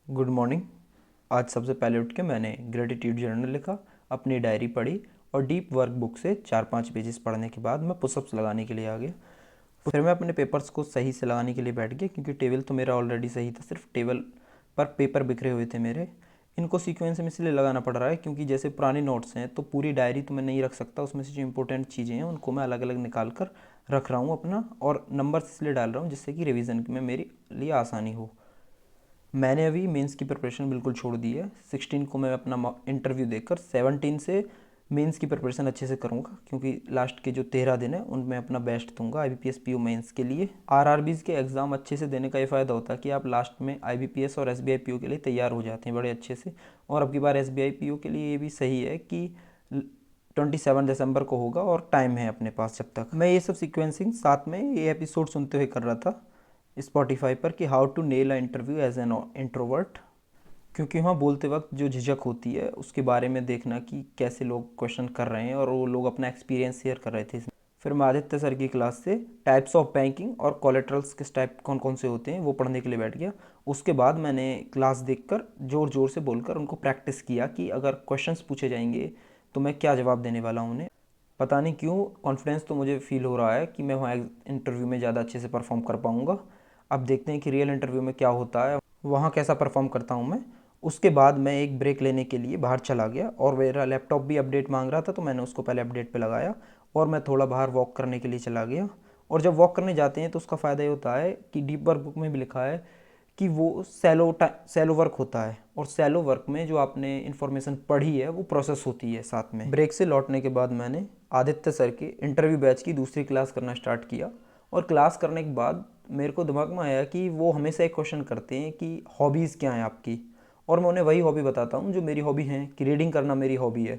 Good morning. आज सबसे पहले उठ के मैंने ग्रेटिट्यूड जर्नल लिखा, अपनी डायरी पढ़ी और डीप वर्क बुक से 4-5 पेजेस पढ़ने के बाद मैं पुशअप्स लगाने के लिए आ गया। फिर मैं अपने पेपर्स को सही से लगाने के लिए बैठ गया, क्योंकि टेबल तो मेरा ऑलरेडी सही था, सिर्फ टेबल पर पेपर बिखरे हुए थे मेरे। इनको सीक्वेंस में इसलिए लगाना पड़ रहा है क्योंकि जैसे पुराने नोट्स हैं तो पूरी डायरी तो मैं नहीं रख सकता, उसमें से जो इंपॉर्टेंट चीज़ें हैं उनको मैं अलग अलग निकाल कर रख रहा हूँ अपना, और नंबर्स इसलिए डाल रहा हूँ जिससे कि रिवीजन में मेरे लिए आसानी हो। मैंने अभी मेंस की प्रिपरेशन बिल्कुल छोड़ दी है। 16 को मैं अपना इंटरव्यू देकर 17 से मेंस की प्रिपरेशन अच्छे से करूँगा, क्योंकि लास्ट के जो 13 दिन है उनमें अपना बेस्ट दूंगा IBPS PO मेंस के लिए। RRBs के एग्ज़ाम अच्छे से देने का ये फ़ायदा होता है कि आप लास्ट में IBPS और SBI PO के लिए तैयार हो जाते हैं बड़े अच्छे से। और अब की बार SBI PO के लिए ये भी सही है कि 27 दिसंबर को होगा और टाइम है अपने पास। जब तक मैं ये सब सीक्वेंसिंग साथ में ये एपिसोड सुनते हुए कर रहा था स्पॉटिफाई पर कि how to nail a interview as an introvert, क्योंकि वहाँ बोलते वक्त जो झिझक होती है उसके बारे में देखना कि कैसे लोग क्वेश्चन कर रहे हैं, और वो लोग अपना एक्सपीरियंस शेयर कर रहे थे। फिर मैं आदित्य सर की क्लास से टाइप्स ऑफ बैंकिंग और कोलेटरल्स किस टाइप कौन कौन से होते हैं वो पढ़ने के लिए बैठ गया। उसके बाद मैंने क्लास देखकर ज़ोर ज़ोर से बोलकर उनको प्रैक्टिस किया कि अगर क्वेश्चंस पूछे जाएंगे तो मैं क्या जवाब देने वाला हूँ उन्हें। पता नहीं क्यों कॉन्फिडेंस तो मुझे फील हो रहा है कि मैं वहाँ इंटरव्यू में ज़्यादा अच्छे से परफॉर्म कर पाऊँगा। अब देखते हैं कि रियल इंटरव्यू में क्या होता है, वहाँ कैसा परफॉर्म करता हूँ मैं। उसके बाद मैं एक ब्रेक लेने के लिए बाहर चला गया, और मेरा लैपटॉप भी अपडेट मांग रहा था तो मैंने उसको पहले अपडेट पे लगाया और मैं थोड़ा बाहर वॉक करने के लिए चला गया। और जब वॉक करने जाते हैं तो उसका फ़ायदा ये होता है कि डीप वर्क बुक में भी लिखा है कि वो सैलो वर्क होता है, और सैलो वर्क में जो आपने इन्फॉर्मेशन पढ़ी है वो प्रोसेस होती है साथ में। ब्रेक से लौटने के बाद मैंने आदित्य सर के इंटरव्यू बैच की दूसरी क्लास करना स्टार्ट किया, और क्लास करने के बाद मेरे को दिमाग में आया कि वो हमेशा एक क्वेश्चन करते हैं कि हॉबीज़ क्या हैं आपकी, और मैं उन्हें वही हॉबी बताता हूँ जो मेरी हॉबी है, कि रीडिंग करना मेरी हॉबी है,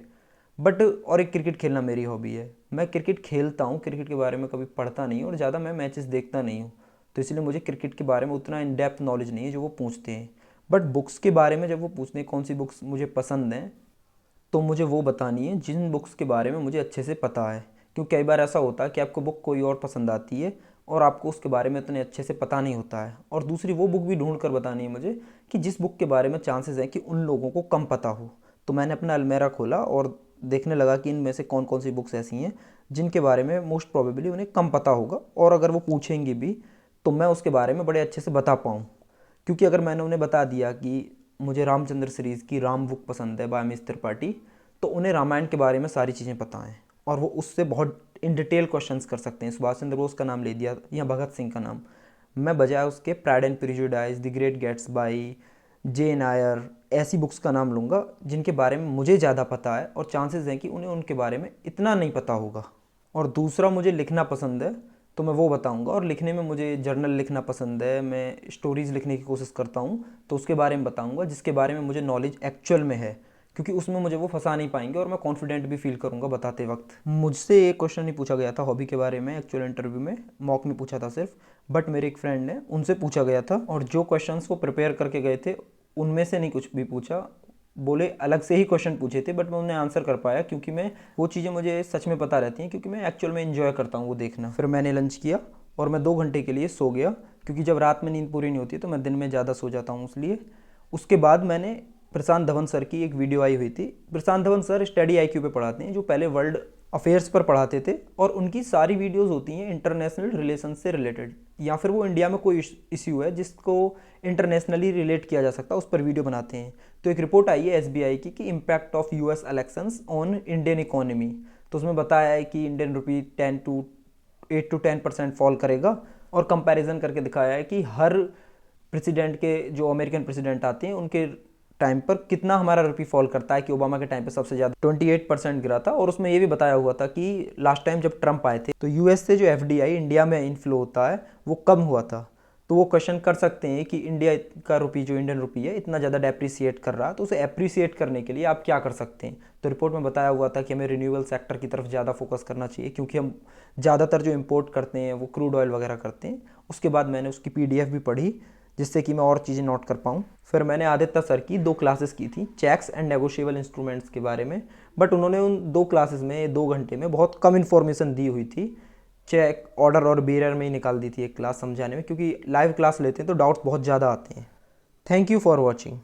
बट और एक क्रिकेट खेलना मेरी हॉबी है। मैं क्रिकेट खेलता हूँ, क्रिकेट के बारे में कभी पढ़ता नहीं और ज़्यादा मैं मैचेस देखता नहीं हूँ, तो इसलिए मुझे क्रिकेट के बारे में उतना इन डेप्थ नॉलेज नहीं है जो वो पूछते हैं। बट बुक्स के बारे में जब वो पूछते हैं कौन सी बुक्स मुझे पसंद हैं, तो मुझे वो बतानी है जिन बुक्स के बारे में मुझे अच्छे से पता है। क्योंकि कई बार ऐसा होता है कि आपको बुक कोई और पसंद आती है और आपको उसके बारे में इतने अच्छे से पता नहीं होता है, और दूसरी वो बुक भी ढूंढ कर बतानी है मुझे कि जिस बुक के बारे में चांसेस हैं कि उन लोगों को कम पता हो। तो मैंने अपना अलमेरा खोला और देखने लगा कि इनमें से कौन कौन सी बुक्स ऐसी हैं जिनके बारे में मोस्ट प्रोबेबली उन्हें कम पता होगा, और अगर वो पूछेंगे भी तो मैं उसके बारे में बड़े अच्छे से बता पाऊँ। क्योंकि अगर मैंने उन्हें बता दिया कि मुझे रामचंद्र सीरीज़ की राम बुक पसंद है बाय एम एस त्रिपाठी, तो उन्हें रामायण के बारे में सारी चीज़ें पता हैं, और वो उससे बहुत इन डिटेल क्वेश्चंस कर सकते हैं। सुभाष चंद्र बोस का नाम ले दिया या भगत सिंह का नाम, मैं बजाय उसके Pride and Prejudice, the Great Gatsby, Jane Eyre, ऐसी बुक्स का नाम लूँगा जिनके बारे में मुझे ज़्यादा पता है, और चांसेस हैं कि उन्हें उनके बारे में इतना नहीं पता होगा। और दूसरा, मुझे लिखना पसंद है तो मैं वो बताऊंगा, और लिखने में मुझे जर्नल लिखना पसंद है, मैं स्टोरीज़ लिखने की कोशिश करता हूँ, तो उसके बारे में बताऊंगा जिसके बारे में मुझे नॉलेज एक्चुअल में है, क्योंकि उसमें मुझे वो फंसा नहीं पाएंगे और मैं कॉन्फिडेंट भी फील करूंगा बताते वक्त। मुझसे एक क्वेश्चन नहीं पूछा गया था हॉबी के बारे में एक्चुअल इंटरव्यू में, मॉक में पूछा था सिर्फ, बट मेरे एक फ्रेंड ने उनसे पूछा गया था, और जो क्वेश्चंस वो प्रिपेयर करके गए थे उनमें से नहीं कुछ भी पूछा। बोले अलग से ही क्वेश्चन पूछे थे, बट मैं उन्हें आंसर कर पाया, क्योंकि मैं वो चीज़ें मुझे सच में पता रहती हैं, क्योंकि मैं एक्चुअल में इन्जॉय करता हूँ वो देखना। फिर मैंने लंच किया और मैं 2 घंटे के लिए सो गया, क्योंकि जब रात में नींद पूरी नहीं होती तो मैं दिन में ज़्यादा सो जाता हूँ इसलिए। उसके बाद मैंने प्रशांत धवन सर की एक वीडियो आई हुई थी। प्रशांत धवन सर स्टडी IQ पे पढ़ाते हैं, जो पहले वर्ल्ड अफेयर्स पर पढ़ाते थे, और उनकी सारी वीडियोस होती हैं इंटरनेशनल रिलेशन से रिलेटेड, या फिर वो इंडिया में कोई इश्यू है जिसको इंटरनेशनली रिलेट किया जा सकता है उस पर वीडियो बनाते हैं। तो एक रिपोर्ट आई है SBI की कि impact of US elections on Indian economy, तो उसमें बताया है कि इंडियन रुपी 8 to 10% फॉल करेगा, और कंपैरिजन करके दिखाया है कि हर प्रेसिडेंट के, जो अमेरिकन प्रेसिडेंट आते हैं उनके टाइम पर कितना हमारा रुपी फॉल करता है, कि ओबामा के टाइम पर सबसे ज़्यादा 28% गिरा था। और उसमें ये भी बताया हुआ था कि लास्ट टाइम जब ट्रंप आए थे तो US से जो FDI इंडिया में इनफ्लो होता है वो कम हुआ था। तो वो क्वेश्चन कर सकते हैं कि इंडिया का रुपी, जो इंडियन रुपी है, इतना ज़्यादा डेप्रिसिएट कर रहा है, तो उसे अप्रिसिएट करने के लिए आप क्या कर सकते हैं। तो रिपोर्ट में बताया हुआ था कि हमें रिन्यूएबल सेक्टर की तरफ ज़्यादा फोकस करना चाहिए, क्योंकि हम ज़्यादातर जो इम्पोर्ट करते हैं वो क्रूड ऑयल वगैरह करते हैं। उसके बाद मैंने उसकी PDF भी पढ़ी जिससे कि मैं और चीज़ें नोट कर पाऊँ। फिर मैंने आदित्य सर की 2 क्लासेस की थी चेक्स एंड नेगोशिएबल इंस्ट्रूमेंट्स के बारे में, बट उन्होंने उन 2 क्लासेस में 2 घंटे में बहुत कम इन्फॉर्मेशन दी हुई थी। चेक, ऑर्डर और बेरर में ही निकाल दी थी एक क्लास समझाने में, क्योंकि लाइव क्लास लेते हैं तो डाउट्स बहुत ज़्यादा आते हैं। Thank you for watching.